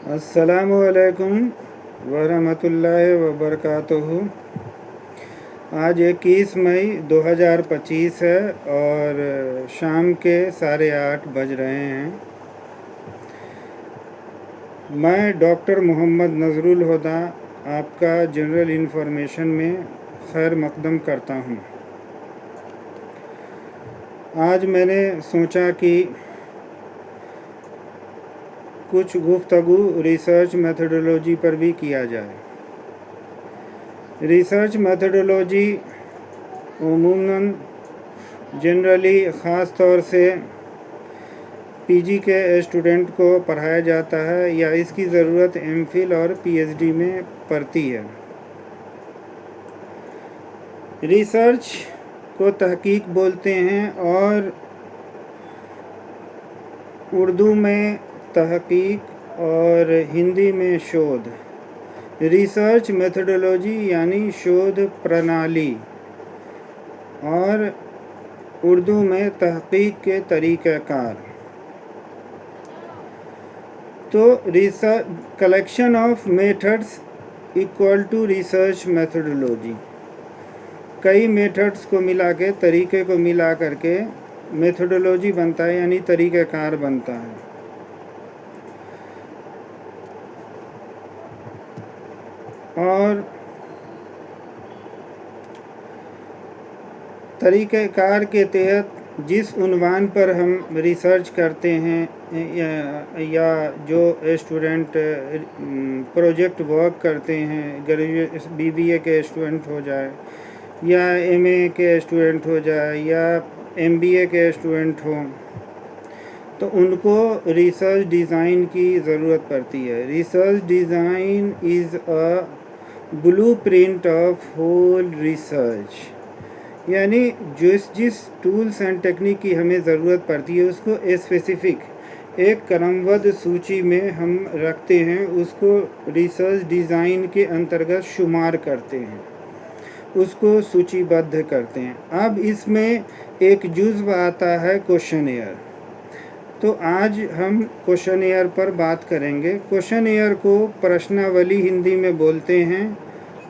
अस्सलामुअलैकुम वरहमतुल्लाहि वबरकातुहू। आज 21 मई 2025 है और शाम के 8:30 बज रहे हैं। मैं डॉक्टर मोहम्मद नज़रुल हुदा आपका जनरल इन्फॉर्मेशन में खैर मकदम करता हूँ। आज मैंने सोचा कि कुछ गुफ्तगू रिसर्च मेथडोलॉजी पर भी किया जाए। रिसर्च मेथडोलॉजी उमूमन जनरली ख़ास तौर से पीजी के स्टूडेंट को पढ़ाया जाता है या इसकी ज़रूरत एमफिल और पीएचडी में पड़ती है। रिसर्च को तहकीक बोलते हैं और उर्दू में तहकीक और हिंदी में शोध। रिसर्च मेथडोलॉजी यानी शोध प्रणाली और उर्दू में तहकीक के तरीक़ाकार। तो research collection of methods equal to research methodology. कई मेथड्स को मिला के, तरीक़े को मिला करके मेथडोलॉजी बनता है यानी तरीक़ाकार बनता है। और तरीक़ाकार के तहत जिस उन्वान पर हम रिसर्च करते हैं या जो स्टूडेंट प्रोजेक्ट वर्क करते हैं, ग्रेजुएट बीबीए के स्टूडेंट हो जाए या एमए के स्टूडेंट हो जाए या एमबीए के स्टूडेंट हो, तो उनको रिसर्च डिज़ाइन की ज़रूरत पड़ती है। Research design is a blueprint of whole research, यानी जिस टूल्स एंड टेक्निक की हमें ज़रूरत पड़ती है उसको स्पेसिफ़िक एक क्रमबद्ध सूची में हम रखते हैं, उसको रिसर्च डिज़ाइन के अंतर्गत शुमार करते हैं, उसको सूचीबद्ध करते हैं। अब इसमें एक जुज़्व आता है क्वेश्चनेयर। तो आज हम क्वेश्चनेयर पर बात करेंगे। क्वेश्चनेयर को प्रश्नावली हिंदी में बोलते हैं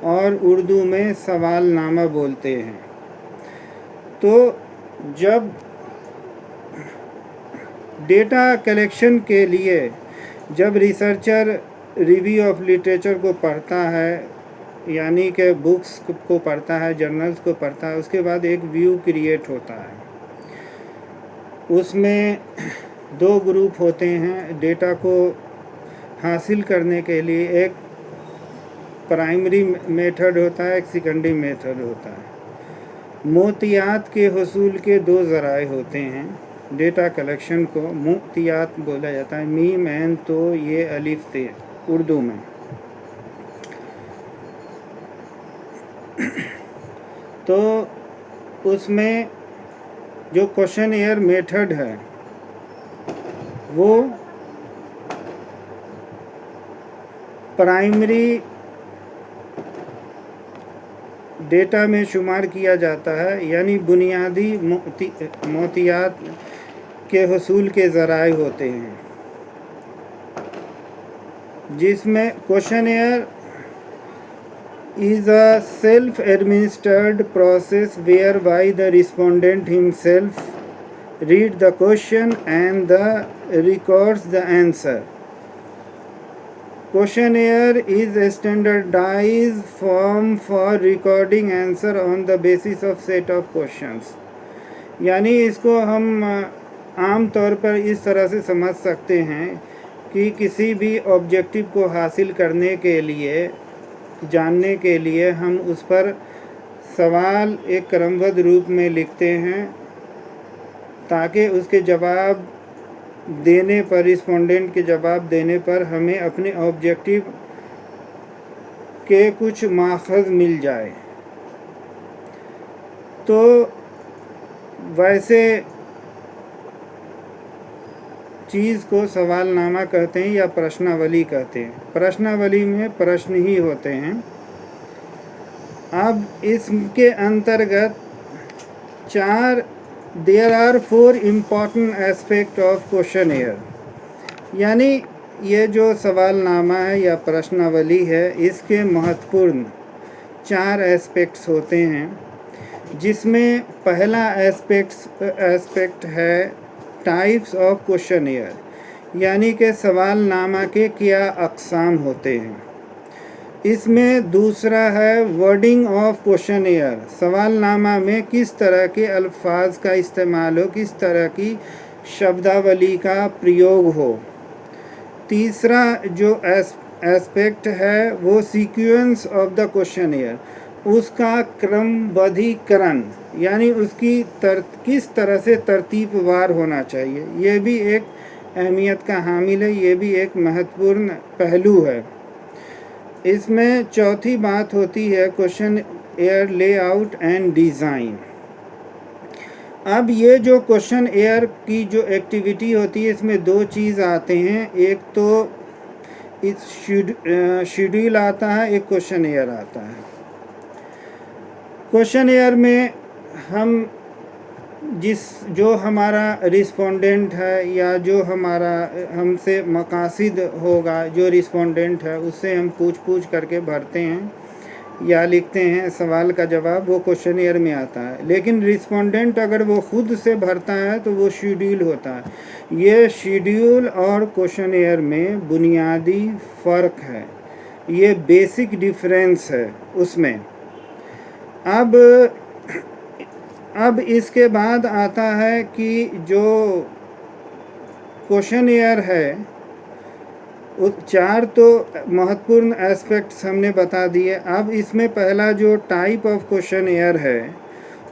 और उर्दू में सवालनामा बोलते हैं। तो जब डेटा कलेक्शन के लिए जब रिसर्चर रिव्यू ऑफ लिटरेचर को पढ़ता है, यानी कि बुक्स को पढ़ता है, जर्नल्स को पढ़ता है, उसके बाद एक व्यू क्रिएट होता है। उसमें दो ग्रुप होते हैं डेटा को हासिल करने के लिए। एक प्राइमरी मेथड होता है, एक सेकेंडरी मेथड होता है। मोतियात के हुसूल के दो ज़राए होते हैं। डेटा कलेक्शन को मोतियात बोला जाता है, मीम ऐन तो ये अलिफ ते उर्दू में। तो उसमें जो क्वेश्चनेयर मेथड है वो प्राइमरी डेटा में शुमार किया जाता है, यानी बुनियादी मोतियात के हुसूल के ज़राए होते हैं, जिसमें questionnaire is a self-administered process whereby the respondent himself read the question and records the answer. Questionnaire is a standardized form for recording answer on the basis of set of questions. यानी इसको हम आम तौर पर इस तरह से समझ सकते हैं कि किसी भी ऑब्जेक्टिव को हासिल करने के लिए, जानने के लिए हम उस पर सवाल एक क्रमबद्ध रूप में लिखते हैं, ताकि उसके जवाब देने पर, रिस्पोंडेंट के जवाब देने पर हमें अपने ऑब्जेक्टिव के कुछ माखज़ मिल जाए। तो वैसे चीज़ को सवालनामा कहते हैं या प्रश्नावली कहते हैं। प्रश्नावली में प्रश्न ही होते हैं। अब इसके अंतर्गत there are 4 important aspect of questionnaire, यानी ये जो सवालनामा है या प्रश्नावली है, इसके महत्वपूर्ण 4 एस्पेक्ट्स होते हैं, जिसमें पहला एस्पेक्ट है टाइप्स ऑफ क्वेश्चनियर, यानी कि सवालनामा के क्या अक़साम होते हैं। इसमें दूसरा है वर्डिंग ऑफ क्वेश्चनियर, सवालनामा में किस तरह के अल्फाज का इस्तेमाल हो, किस तरह की शब्दावली का प्रयोग हो। तीसरा जो एस्पेक्ट है वो सीक्वेंस ऑफ द क्वेश्चनियर, उसका क्रमबद्धीकरण, यानी उसकी किस तरह से तरतीबवार होना चाहिए, ये भी एक अहमियत का हामिल है, ये भी एक महत्वपूर्ण पहलू है। इसमें चौथी बात होती है क्वेश्चनियर लेआउट एंड डिज़ाइन। अब ये जो क्वेश्चनियर की जो एक्टिविटी होती है, इसमें 2 चीज़ आते हैं, एक तो शेड्यूल आता है, एक क्वेश्चनियर आता है। क्वेश्चनियर में हम जो हमारा रिस्पोंडेंट है या जो हमारा हमसे मकासिद होगा, जो रिस्पोंडेंट है, उससे हम पूछ करके भरते हैं या लिखते हैं सवाल का जवाब, वो क्वेश्चनियर में आता है। लेकिन रिस्पोंडेंट अगर वो खुद से भरता है तो वो शेड्यूल होता है। ये शेड्यूल और क्वेश्चनियर में बुनियादी फ़र्क है, ये बेसिक डिफरेंस है उसमें। अब इसके बाद आता है कि जो क्वेश्चनियर है, उस 4 तो महत्वपूर्ण एस्पेक्ट्स हमने बता दिए। अब इसमें पहला जो टाइप ऑफ क्वेश्चनियर है,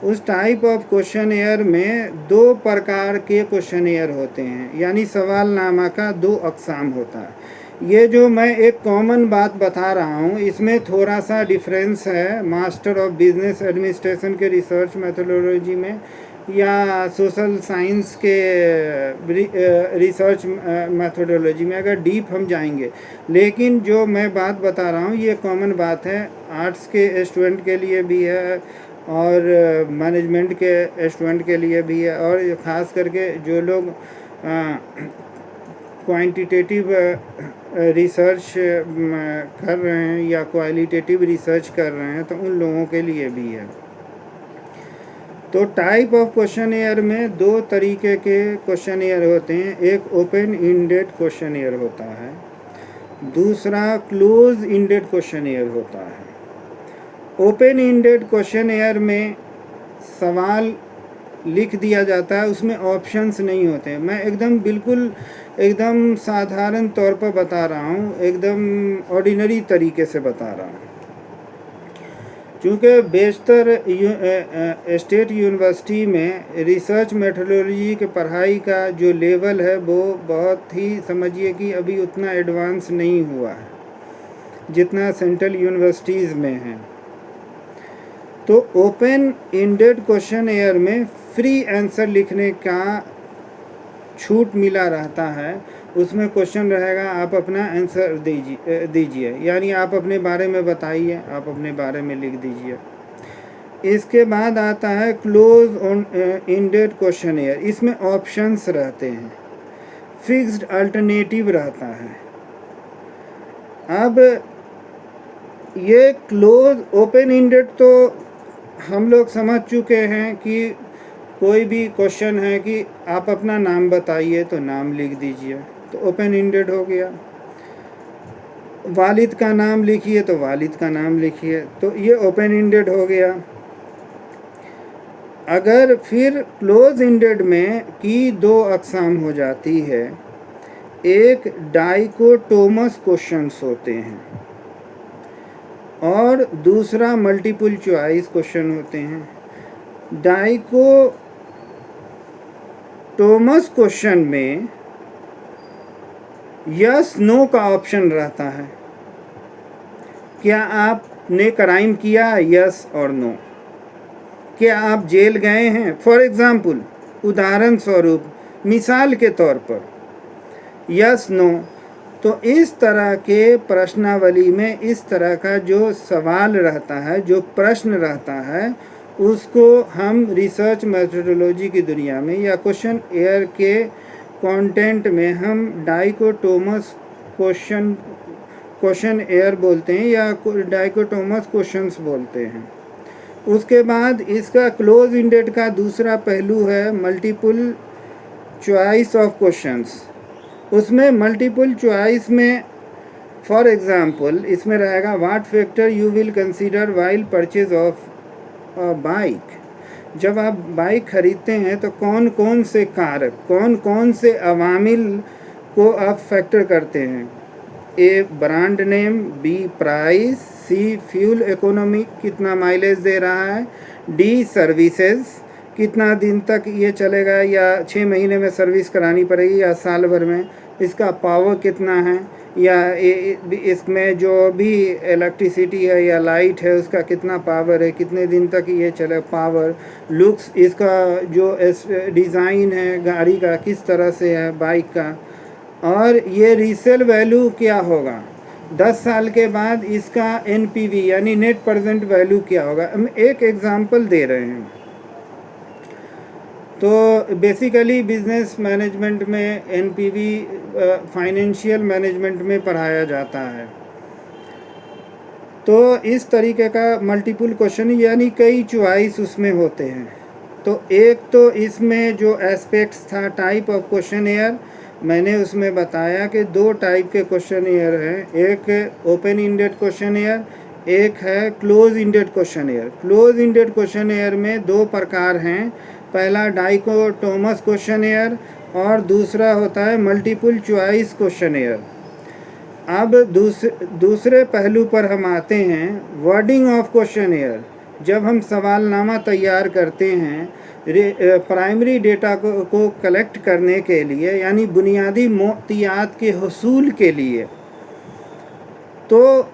उस टाइप ऑफ क्वेश्चनियर में 2 प्रकार के क्वेश्चनियर होते हैं, यानी सवालनामा का 2 अक़साम होता है। ये जो मैं एक कॉमन बात बता रहा हूँ, इसमें थोड़ा सा डिफरेंस है मास्टर ऑफ बिजनेस एडमिनिस्ट्रेशन के रिसर्च मेथोडोलॉजी में या सोशल साइंस के रिसर्च मेथोडोलॉजी में, अगर डीप हम जाएंगे। लेकिन जो मैं बात बता रहा हूँ ये कॉमन बात है, आर्ट्स के स्टूडेंट के लिए भी है और मैनेजमेंट के स्टूडेंट के लिए भी है, और ख़ास करके जो लोग क्वांटिटेटिव रिसर्च कर रहे हैं या क्वालिटेटिव रिसर्च कर रहे हैं, तो उन लोगों के लिए भी है। तो टाइप ऑफ क्वेश्चनियर में 2 तरीके के क्वेश्चनियर होते हैं, एक ओपन इंडेड क्वेश्चनियर होता है, दूसरा क्लोज इंडेड क्वेश्चनियर होता है। ओपन इंडेड क्वेश्चनियर में सवाल लिख दिया जाता है, उसमें ऑप्शंस नहीं होते हैं। मैं एकदम साधारण तौर पर बता रहा हूँ, एकदम ऑर्डिनरी तरीके से बता रहा हूँ। चूँकि बेशतर स्टेट यूनिवर्सिटी में रिसर्च मेथोडोलॉजी के पढ़ाई का जो लेवल है वो बहुत ही, समझिए कि अभी उतना एडवांस नहीं हुआ है जितना सेंट्रल यूनिवर्सिटीज़ में है। तो ओपन इंडेड क्वेश्चनियर में फ्री आंसर लिखने का छूट मिला रहता है। उसमें क्वेश्चन रहेगा, आप अपना आंसर दीजिए, यानी आप अपने बारे में बताइए, आप अपने बारे में लिख दीजिए। इसके बाद आता है क्लोज इंडेड क्वेश्चनियर, इसमें ऑप्शंस रहते हैं, फिक्स्ड अल्टरनेटिव रहता है। अब ये क्लोज ओपन इंडेड तो हम लोग समझ चुके हैं कि कोई भी क्वेश्चन है कि आप अपना नाम बताइए, तो नाम लिख दीजिए, तो ओपन इंडेड हो गया। वालिद का नाम लिखिए, तो वालिद का नाम लिखिए, तो ये ओपन इंडेड हो गया। अगर फिर क्लोज इंडेड में की 2 अक़साम हो जाती है, एक डाइकोटोमस क्वेश्चंस होते हैं और दूसरा मल्टीपल चॉइस क्वेश्चन होते हैं। डाइकोटोमस क्वेश्चन में यस नो का ऑप्शन रहता है, क्या आपने क्राइम किया, यस और नो, क्या आप जेल गए हैं, फॉर एग्जाम्पल, उदाहरण स्वरूप, मिसाल के तौर पर, यस नो। तो इस तरह के प्रश्नावली में इस तरह का जो सवाल रहता है, जो प्रश्न रहता है, उसको हम रिसर्च मेथोडोलॉजी की दुनिया में या क्वेश्चन एयर के कंटेंट में हम डाइकोटोमस क्वेश्चन एयर बोलते हैं या डाइकोटोमस क्वेश्चंस बोलते हैं। उसके बाद इसका क्लोज इंडेड का दूसरा पहलू है मल्टीपल चॉइस ऑफ क्वेश्चंस। उसमें मल्टीपल चॉइस में फॉर एग्जांपल इसमें रहेगा what factor you will consider while purchase of bike. जब आप बाइक खरीदते हैं तो कौन कौन से कारक, कौन कौन से अवामिल को आप फैक्टर करते हैं? A brand name, B price, C fuel economy कितना माइलेज दे रहा है, डी सर्विसेज कितना दिन तक ये चलेगा या 6 महीने में सर्विस करानी पड़ेगी या साल भर में, इसका पावर कितना है या इसमें जो भी इलेक्ट्रिसिटी है या लाइट है उसका कितना पावर है, कितने दिन तक ये चले, पावर, लुक्स, इसका जो डिज़ाइन है गाड़ी का किस तरह से है, बाइक का, और ये रीसेल वैल्यू क्या होगा 10 साल के बाद, इसका एनपीवी यानी नेट प्रेजेंट वैल्यू क्या होगा। हम एक एग्जांपल दे रहे हैं। तो बेसिकली बिजनेस मैनेजमेंट में एनपीवी फाइनेंशियल मैनेजमेंट में पढ़ाया जाता है। तो इस तरीके का मल्टीपल क्वेश्चन यानी कई चॉइस उसमें होते हैं। तो एक तो इसमें जो एस्पेक्ट्स था टाइप ऑफ क्वेश्चन एयर, मैंने उसमें बताया कि 2 टाइप के क्वेश्चन एयर हैं, एक ओपन इंडेड क्वेश्चन एयर, एक है close ended question air. Close ended question air में 2 प्रकार हैं, पहला डाइकोटोमस क्वेश्चन एयर और दूसरा होता है मल्टीपल चॉइस क्वेश्चन एयर। अब दूसरे पहलू पर हम आते हैं, वर्डिंग ऑफ क्वेश्चन एयर। जब हम सवालनामा तैयार करते हैं प्राइमरी डेटा को कलेक्ट करने के लिए यानी बुनियादी मोतियात के हुसूल के लिए, तो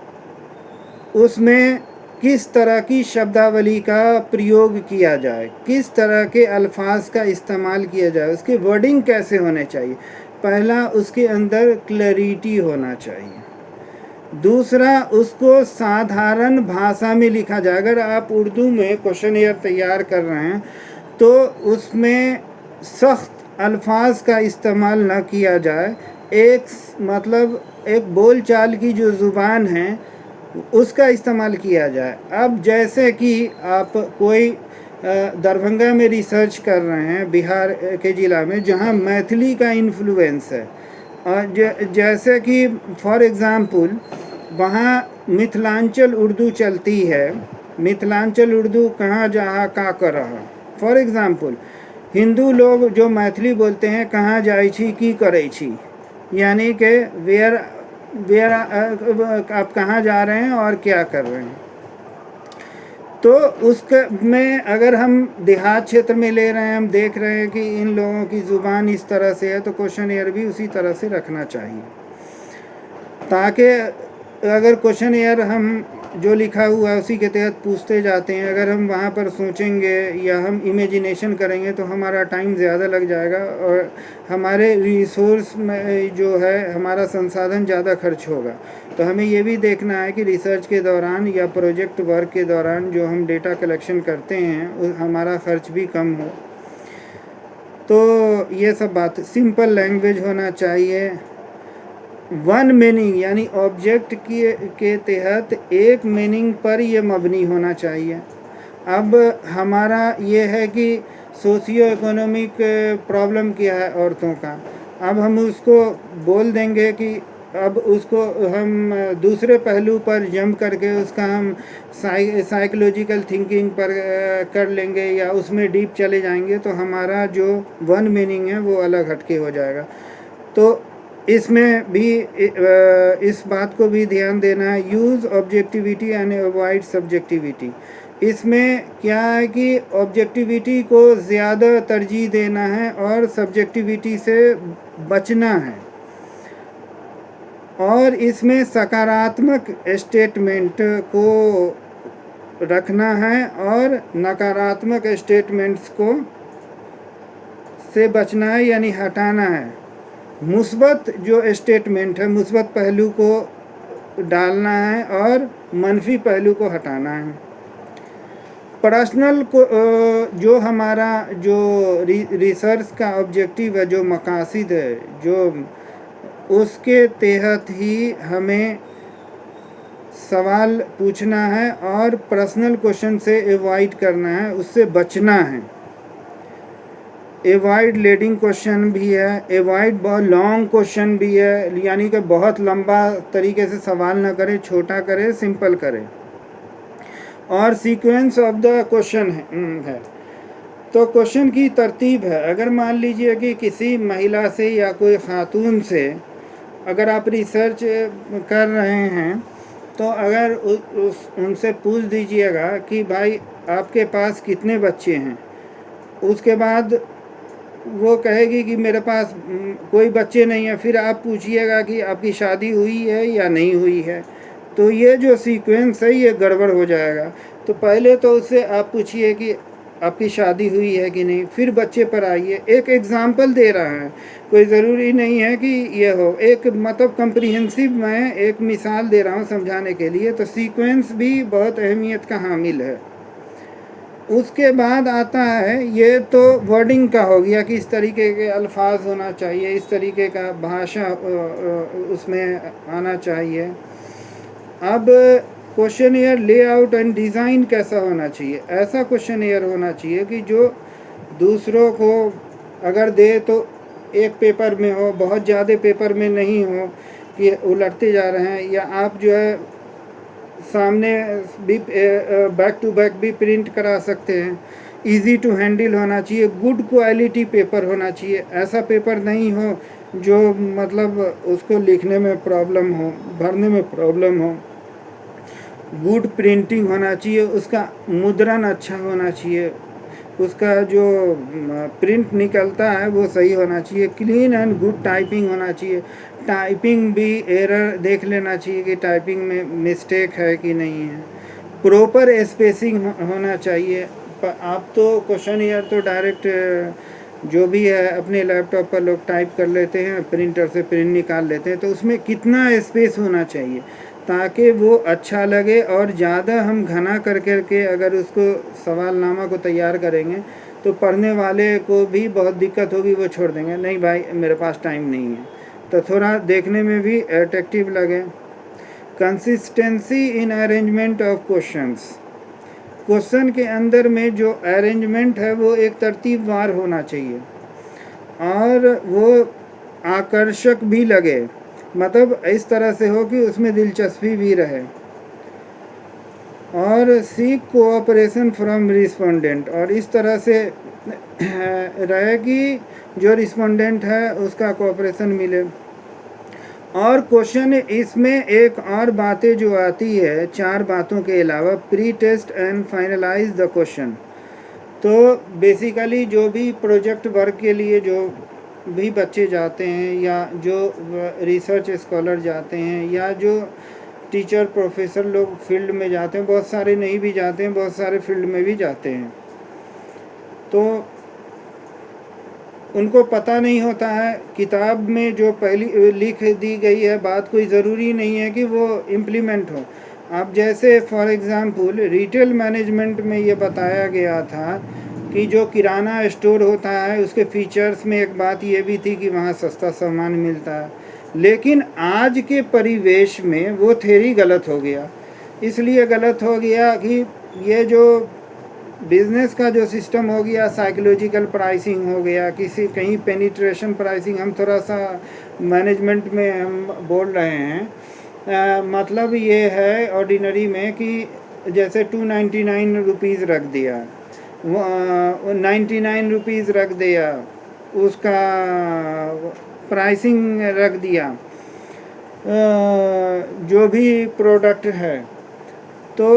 उसमें किस तरह की शब्दावली का प्रयोग किया जाए, किस तरह के अल्फाज का इस्तेमाल किया जाए, उसकी वर्डिंग कैसे होने चाहिए। पहला, उसके अंदर क्लैरिटी होना चाहिए। दूसरा, उसको साधारण भाषा में लिखा जाए। अगर आप उर्दू में क्वेश्चन एयर तैयार कर रहे हैं तो उसमें सख्त अल्फाज का इस्तेमाल न किया जाए, एक बोलचाल की जो ज़ुबान है उसका इस्तेमाल किया जाए। अब जैसे कि आप कोई दरभंगा में रिसर्च कर रहे हैं, बिहार के ज़िला में जहां मैथिली का इन्फ्लुएंस है, और जैसे कि फॉर एग्ज़ाम्पल वहां मिथिलांचल उर्दू चलती है, मिथिलांचल उर्दू कहाँ जहाँ का कर रहा। फॉर एग्ज़ाम्पल हिंदू लोग जो मैथिली बोलते हैं कहाँ जाई छी की करे छी, यानी कि वेयर आप कहाँ जा रहे हैं और क्या कर रहे हैं। तो उसके में अगर हम देहात क्षेत्र में ले रहे हैं, हम देख रहे हैं कि इन लोगों की ज़ुबान इस तरह से है, तो क्वेश्चन एयर भी उसी तरह से रखना चाहिए, ताकि अगर क्वेश्चन एयर हम जो लिखा हुआ है उसी के तहत पूछते जाते हैं, अगर हम वहाँ पर सोचेंगे या हम इमेजिनेशन करेंगे तो हमारा टाइम ज़्यादा लग जाएगा और हमारे रिसोर्स में जो है हमारा संसाधन ज़्यादा खर्च होगा। तो हमें ये भी देखना है कि रिसर्च के दौरान या प्रोजेक्ट वर्क के दौरान जो हम डेटा कलेक्शन करते हैं हमारा खर्च भी कम हो। तो ये सब बात, सिंपल लैंग्वेज होना चाहिए, वन मीनिंग यानी ऑब्जेक्ट के तहत एक मीनिंग पर ये मबनी होना चाहिए। अब हमारा ये है कि सोशियो इकोनॉमिक प्रॉब्लम क्या है औरतों का, अब हम उसको बोल देंगे कि अब उसको हम दूसरे पहलू पर जंप करके उसका हम साइकोलॉजिकल थिंकिंग पर कर लेंगे या उसमें डीप चले जाएंगे, तो हमारा जो वन मीनिंग है वो अलग हटके हो जाएगा। तो इसमें भी इस बात को भी ध्यान देना है, use objectivity and avoid subjectivity. इसमें क्या है कि ऑब्जेक्टिविटी को ज़्यादा तरजीह देना है और सब्जेक्टिविटी से बचना है, और इसमें सकारात्मक स्टेटमेंट को रखना है और नकारात्मक स्टेटमेंट्स को से बचना है यानी हटाना है। मुस्बत जो स्टेटमेंट है मुस्बत पहलू को डालना है और मनफी पहलू को हटाना है। पर्सनल को जो हमारा जो रिसर्च का ऑब्जेक्टिव है, जो मकासद है, जो उसके तहत ही हमें सवाल पूछना है और पर्सनल क्वेश्चन से अवॉइड करना है, उससे बचना है। अवॉइड लीडिंग क्वेश्चन भी है, अवॉइड बहुत लॉन्ग क्वेश्चन भी है, यानी कि बहुत लंबा तरीके से सवाल ना करें, छोटा करें, सिंपल करें। और सीक्वेंस ऑफ द क्वेश्चन है। तो क्वेश्चन की तरतीब है, अगर मान लीजिए कि किसी महिला से या कोई खातून से अगर आप रिसर्च कर रहे हैं, तो अगर उनसे पूछ दीजिएगा कि भाई आपके पास कितने बच्चे हैं, उसके बाद वो कहेगी कि मेरे पास कोई बच्चे नहीं है, फिर आप पूछिएगा कि आपकी शादी हुई है या नहीं हुई है, तो ये जो सीक्वेंस है ये गड़बड़ हो जाएगा। तो पहले तो उससे आप पूछिए कि आपकी शादी हुई है कि नहीं, फिर बच्चे पर आइए। एक एग्ज़ाम्पल दे रहा है, कोई ज़रूरी नहीं है कि ये हो, एक मतलब कम्प्रीहेंसिव मैं एक मिसाल दे रहा हूँ समझाने के लिए। तो सीक्वेंस भी बहुत अहमियत का हामिल है। उसके बाद आता है, ये तो वर्डिंग का हो गया कि इस तरीके के अल्फाज होना चाहिए, इस तरीके का भाषा उसमें आना चाहिए। अब क्वेश्चनियर लेआउट एंड डिज़ाइन कैसा होना चाहिए? ऐसा क्वेश्चनियर होना चाहिए कि जो दूसरों को अगर दे तो एक पेपर में हो, बहुत ज़्यादा पेपर में नहीं हो कि उलटते जा रहे हैं, या आप जो है सामने भी बैक टू बैक भी प्रिंट करा सकते हैं। इजी टू हैंडल होना चाहिए, गुड क्वालिटी पेपर होना चाहिए। ऐसा पेपर नहीं हो जो मतलब उसको लिखने में प्रॉब्लम हो, भरने में प्रॉब्लम हो। गुड प्रिंटिंग होना चाहिए, उसका मुद्रण अच्छा होना चाहिए, उसका जो प्रिंट निकलता है वो सही होना चाहिए। क्लीन एंड गुड टाइपिंग होना चाहिए, टाइपिंग भी एरर देख लेना चाहिए कि टाइपिंग में मिस्टेक है कि नहीं है। प्रॉपर स्पेसिंग होना चाहिए। आप तो क्वेश्चनियर तो डायरेक्ट जो भी है अपने लैपटॉप पर लोग टाइप कर लेते हैं, प्रिंटर से प्रिंट निकाल लेते हैं, तो उसमें कितना स्पेस होना चाहिए ताकि वो अच्छा लगे। और ज़्यादा हम घना कर के अगर उसको सवालनामा को तैयार करेंगे तो पढ़ने वाले को भी बहुत दिक्कत होगी, वो छोड़ देंगे, नहीं भाई मेरे पास टाइम नहीं है। तो थोड़ा देखने में भी अट्रैक्टिव लगे। Consistency in arrangement of questions, question के अंदर में जो अरेंजमेंट है वो एक तरतीबवार होना चाहिए और वो आकर्षक भी लगे, मतलब इस तरह से हो कि उसमें दिलचस्पी भी रहे। और सीक कोऑपरेशन फ्रॉम रिस्पोंडेंट, और इस तरह से रहे कि जो रिस्पोंडेंट है उसका कोऑपरेशन मिले। और क्वेश्चन इसमें एक और बातें जो आती है, 4 बातों के अलावा, pre test and finalise the question. तो बेसिकली जो भी प्रोजेक्ट वर्क के लिए जो भी बच्चे जाते हैं, या जो रिसर्च स्कॉलर जाते हैं, या जो टीचर प्रोफेसर लोग फील्ड में जाते हैं, बहुत सारे नहीं भी जाते हैं, बहुत सारे फील्ड में भी जाते हैं, तो उनको पता नहीं होता है किताब में जो पहली लिख दी गई है बात, कोई ज़रूरी नहीं है कि वो इम्प्लीमेंट हो। आप जैसे फॉर एग्ज़ाम्पल रिटेल मैनेजमेंट में ये बताया गया था कि जो किराना स्टोर होता है उसके फीचर्स में एक बात ये भी थी कि वहाँ सस्ता सामान मिलता है, लेकिन आज के परिवेश में वो थ्योरी गलत हो गया। इसलिए गलत हो गया कि ये जो बिज़नेस का जो सिस्टम हो गया, साइकोलॉजिकल प्राइसिंग हो गया, किसी कहीं पेनिट्रेशन प्राइसिंग, हम थोड़ा सा मैनेजमेंट में हम बोल रहे हैं, मतलब ये है ऑर्डिनरी में कि जैसे 299 रुपीज़ रख दिया, 99 रुपीज़ रख दिया, उसका प्राइसिंग रख दिया जो भी प्रोडक्ट है। तो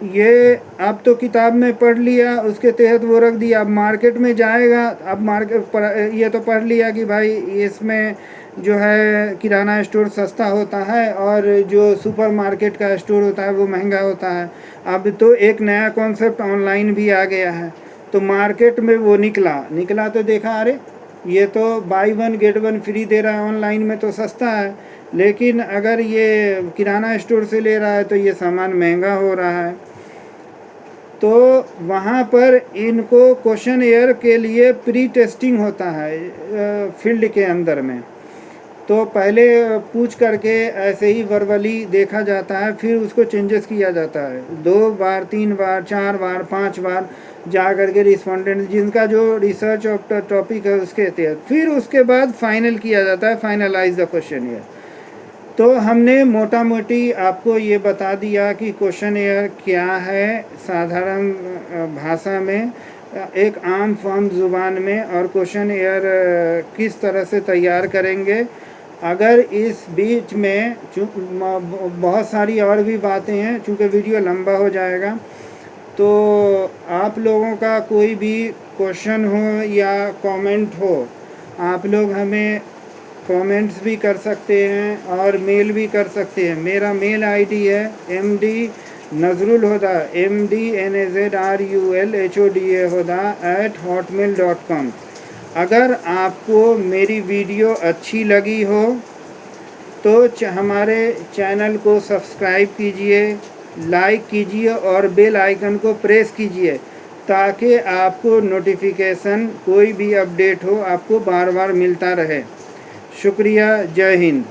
ये आप तो किताब में पढ़ लिया, उसके तहत वो रख दिया। अब मार्केट में जाएगा, अब मार्केट पर ये तो पढ़ लिया कि भाई इसमें जो है किराना स्टोर सस्ता होता है और जो सुपर मार्केट का स्टोर होता है वो महंगा होता है। अब तो एक नया कॉन्सेप्ट ऑनलाइन भी आ गया है, तो मार्केट में वो निकला तो देखा अरे ये तो बाई 1 गेट 1 फ्री दे रहा है, ऑनलाइन में तो सस्ता है, लेकिन अगर ये किराना स्टोर से ले रहा है तो ये सामान महंगा हो रहा है। तो वहाँ पर इनको क्वेश्चन एयर के लिए प्री टेस्टिंग होता है फील्ड के अंदर में। तो पहले पूछ करके ऐसे ही वर्बली देखा जाता है, फिर उसको चेंजेस किया जाता है 2 बार 3 बार 4 बार 5 बार जा करके रिस्पोंडेंट जिनका जो रिसर्च ऑफ टॉपिक है उसके तहत, फिर उसके बाद फाइनल किया जाता है, फाइनलाइज द क्वेश्चन ईयर। तो हमने मोटा मोटी आपको ये बता दिया कि क्वेश्चन ईयर क्या है साधारण भाषा में, एक आम फॉर्म ज़ुबान में, और क्वेश्चन ईयर किस तरह से तैयार करेंगे। अगर इस बीच में बहुत सारी और भी बातें हैं, चूँकि वीडियो लंबा हो जाएगा, तो आप लोगों का कोई भी क्वेश्चन हो या कमेंट हो, आप लोग हमें कमेंट्स भी कर सकते हैं और मेल भी कर सकते हैं। मेरा मेल आईडी है md nazrulhuda mdnazrulhoda@hotmail.com। अगर आपको मेरी वीडियो अच्छी लगी हो तो हमारे चैनल को सब्सक्राइब कीजिए, लाइक कीजिए और बेल आइकन को प्रेस कीजिए, ताकि आपको नोटिफिकेशन कोई भी अपडेट हो आपको बार बार मिलता रहे। शुक्रिया, जय हिंद।